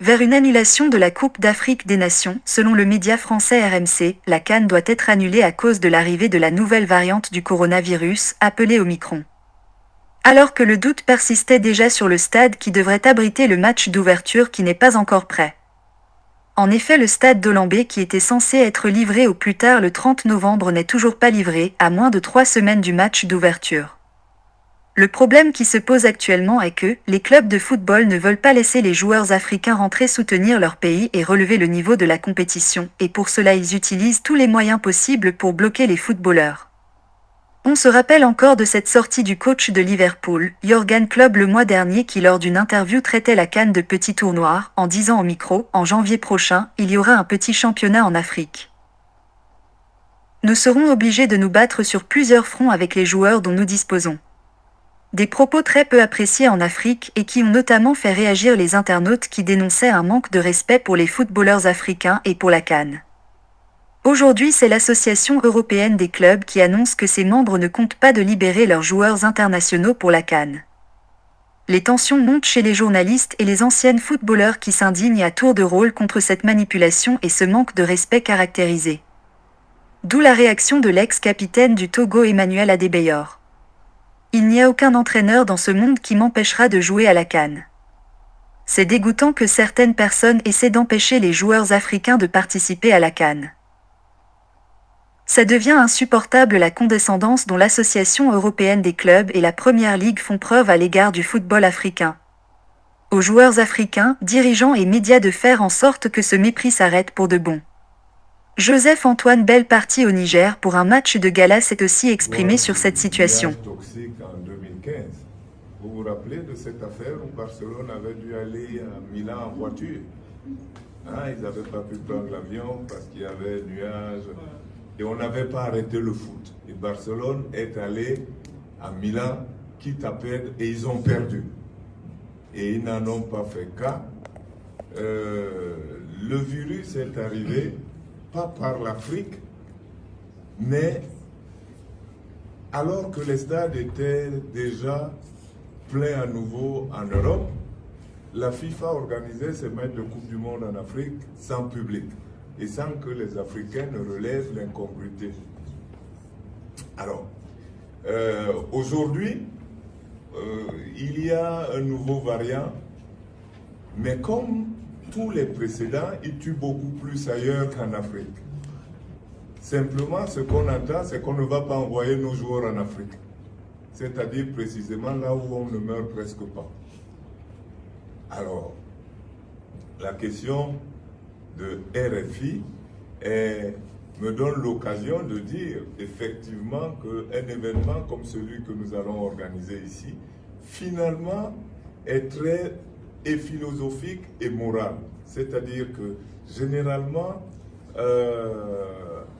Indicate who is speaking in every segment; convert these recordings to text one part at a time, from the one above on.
Speaker 1: Vers une annulation de la Coupe d'Afrique des Nations, selon le média français RMC, la CAN doit être annulée à cause de l'arrivée de la nouvelle variante du coronavirus, appelée Omicron. Alors que le doute persistait déjà sur le stade qui devrait abriter le match d'ouverture qui n'est pas encore prêt. En effet, le stade d'Olambé qui était censé être livré au plus tard le 30 novembre n'est toujours pas livré, à moins de 3 semaines du match d'ouverture. Le problème qui se pose actuellement est que les clubs de football ne veulent pas laisser les joueurs africains rentrer soutenir leur pays et relever le niveau de la compétition, et pour cela ils utilisent tous les moyens possibles pour bloquer les footballeurs. On se rappelle encore de cette sortie du coach de Liverpool, Jürgen Klopp le mois dernier qui lors d'une interview traitait la CAN de petit tournoi, en disant au micro, en janvier prochain, il y aura un petit championnat en Afrique. Nous serons obligés de nous battre sur plusieurs fronts avec les joueurs dont nous disposons. Des propos très peu appréciés en Afrique et qui ont notamment fait réagir les internautes qui dénonçaient un manque de respect pour les footballeurs africains et pour la CAN. Aujourd'hui, c'est l'Association européenne des clubs qui annonce que ses membres ne comptent pas de libérer leurs joueurs internationaux pour la CAN. Les tensions montent chez les journalistes et les anciennes footballeurs qui s'indignent à tour de rôle contre cette manipulation et ce manque de respect caractérisé. D'où la réaction de l'ex-capitaine du Togo Emmanuel Adebayor. Il n'y a aucun entraîneur dans ce monde qui m'empêchera de jouer à la CAN. C'est dégoûtant que certaines personnes essaient d'empêcher les joueurs africains de participer à la CAN. Ça devient insupportable la condescendance dont l'Association européenne des clubs et la Première Ligue font preuve à l'égard du football africain. Aux joueurs africains, dirigeants et médias de faire en sorte que ce mépris s'arrête pour de bon. Joseph-Antoine Bell parti au Niger pour un match de gala s'est aussi exprimé sur cette situation.
Speaker 2: En 2015. Vous vous rappelez de cette affaire où Barcelone avait dû aller à Milan en voiture? Ils n'avaient pas pu prendre l'avion parce qu'il y avait nuages et on n'avait pas arrêté le foot. Et Barcelone est allé à Milan, quitte à perdre, et ils ont perdu. Et ils n'en ont pas fait cas. Le virus est arrivé pas par l'Afrique, mais alors que les stades étaient déjà pleins à nouveau en Europe, la FIFA organisait ces matchs de Coupe du Monde en Afrique sans public et sans que les Africains ne relèvent l'incongruité. Alors, aujourd'hui, il y a un nouveau variant, mais comme tous les précédents, il tue beaucoup plus ailleurs qu'en Afrique. Simplement, ce qu'on entend, c'est qu'on ne va pas envoyer nos joueurs en Afrique. C'est-à-dire précisément là où on ne meurt presque pas. Alors, la question de RFI me donne l'occasion de dire effectivement qu'un événement comme celui que nous allons organiser ici, finalement, est très philosophique et moral. C'est-à-dire que généralement,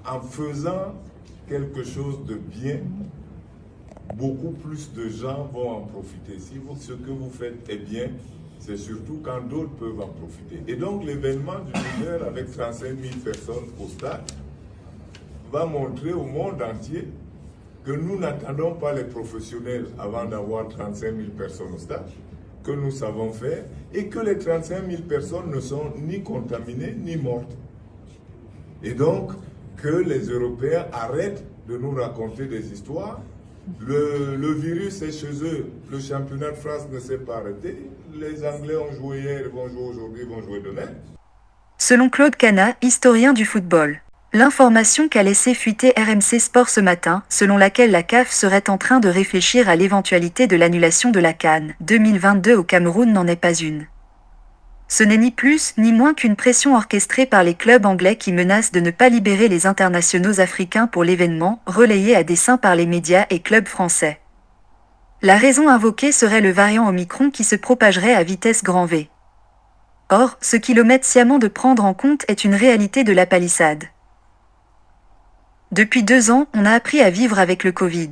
Speaker 2: en faisant quelque chose de bien, beaucoup plus de gens vont en profiter. Si ce que vous faites est bien, c'est surtout quand d'autres peuvent en profiter. Et donc l'événement du Niger avec 35 000 personnes au stade va montrer au monde entier que nous n'attendons pas les professionnels avant d'avoir 35 000 personnes au stade, que nous savons faire, et que les 35 000 personnes ne sont ni contaminées ni mortes. Et donc, que les Européens arrêtent de nous raconter des histoires. Le virus est chez eux, le championnat de France ne s'est pas arrêté, les Anglais ont joué hier, ils vont jouer aujourd'hui, ils vont jouer demain.
Speaker 1: Selon Claude Cana, historien du football, l'information qu'a laissé fuiter RMC Sport ce matin, selon laquelle la CAF serait en train de réfléchir à l'éventualité de l'annulation de la CAN 2022 au Cameroun n'en est pas une. Ce n'est ni plus ni moins qu'une pression orchestrée par les clubs anglais qui menacent de ne pas libérer les internationaux africains pour l'événement, relayé à dessein par les médias et clubs français. La raison invoquée serait le variant Omicron qui se propagerait à vitesse grand V. Or, ce qu'ils omettent sciemment de prendre en compte est une réalité de la palissade. Depuis 2 ans, on a appris à vivre avec le Covid.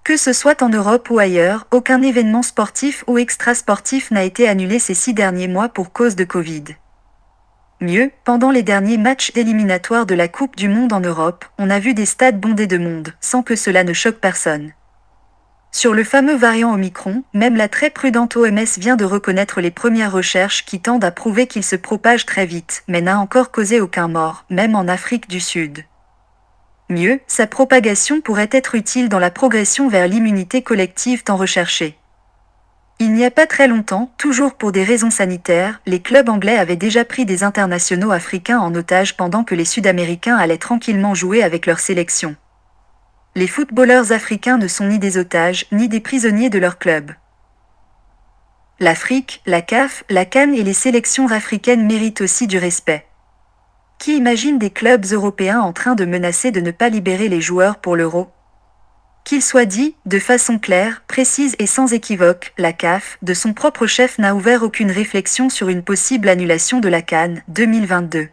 Speaker 1: Que ce soit en Europe ou ailleurs, aucun événement sportif ou extrasportif n'a été annulé ces 6 derniers mois pour cause de Covid. Mieux, pendant les derniers matchs éliminatoires de la Coupe du Monde en Europe, on a vu des stades bondés de monde, sans que cela ne choque personne. Sur le fameux variant Omicron, même la très prudente OMS vient de reconnaître les premières recherches qui tendent à prouver qu'il se propage très vite, mais n'a encore causé aucun mort, même en Afrique du Sud. Mieux, sa propagation pourrait être utile dans la progression vers l'immunité collective tant recherchée. Il n'y a pas très longtemps, toujours pour des raisons sanitaires, les clubs anglais avaient déjà pris des internationaux africains en otage pendant que les Sud-Américains allaient tranquillement jouer avec leur sélection. Les footballeurs africains ne sont ni des otages, ni des prisonniers de leur club. L'Afrique, la CAF, la CAN et les sélections africaines méritent aussi du respect. Qui imagine des clubs européens en train de menacer de ne pas libérer les joueurs pour l'Euro ? Qu'il soit dit, de façon claire, précise et sans équivoque, la CAF, de son propre chef, n'a ouvert aucune réflexion sur une possible annulation de la CAN 2022.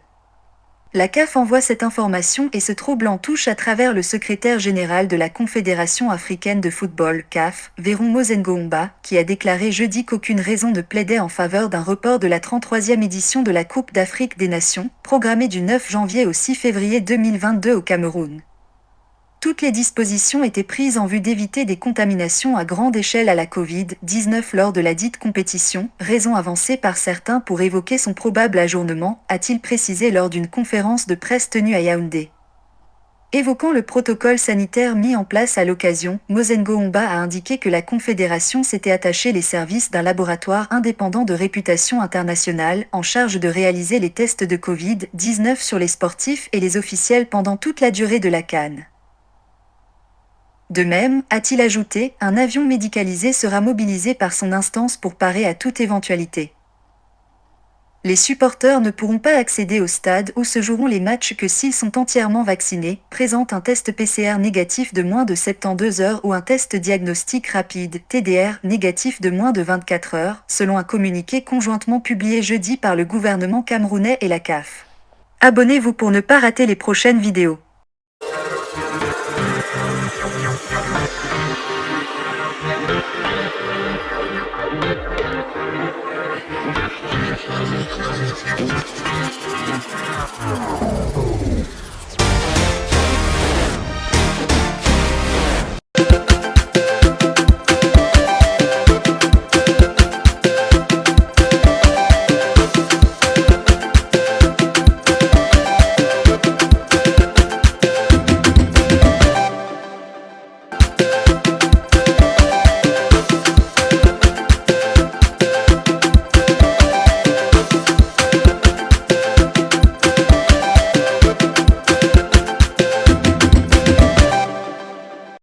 Speaker 1: La CAF envoie cette information et ce troublant touche à travers le secrétaire général de la Confédération africaine de football, CAF, Véron Mozengoumba, qui a déclaré jeudi qu'aucune raison ne plaidait en faveur d'un report de la 33e édition de la Coupe d'Afrique des Nations, programmée du 9 janvier au 6 février 2022 au Cameroun. Toutes les dispositions étaient prises en vue d'éviter des contaminations à grande échelle à la Covid-19 lors de la dite compétition, raison avancée par certains pour évoquer son probable ajournement, a-t-il précisé lors d'une conférence de presse tenue à Yaoundé. Évoquant le protocole sanitaire mis en place à l'occasion, Mozengoumba a indiqué que la Confédération s'était attachée les services d'un laboratoire indépendant de réputation internationale en charge de réaliser les tests de Covid-19 sur les sportifs et les officiels pendant toute la durée de la CAN. De même, a-t-il ajouté, un avion médicalisé sera mobilisé par son instance pour parer à toute éventualité. Les supporters ne pourront pas accéder au stade où se joueront les matchs que s'ils sont entièrement vaccinés, présentent un test PCR négatif de moins de 72 heures ou un test diagnostic rapide, TDR, négatif de moins de 24 heures, selon un communiqué conjointement publié jeudi par le gouvernement camerounais et la CAF. Abonnez-vous pour ne pas rater les prochaines vidéos.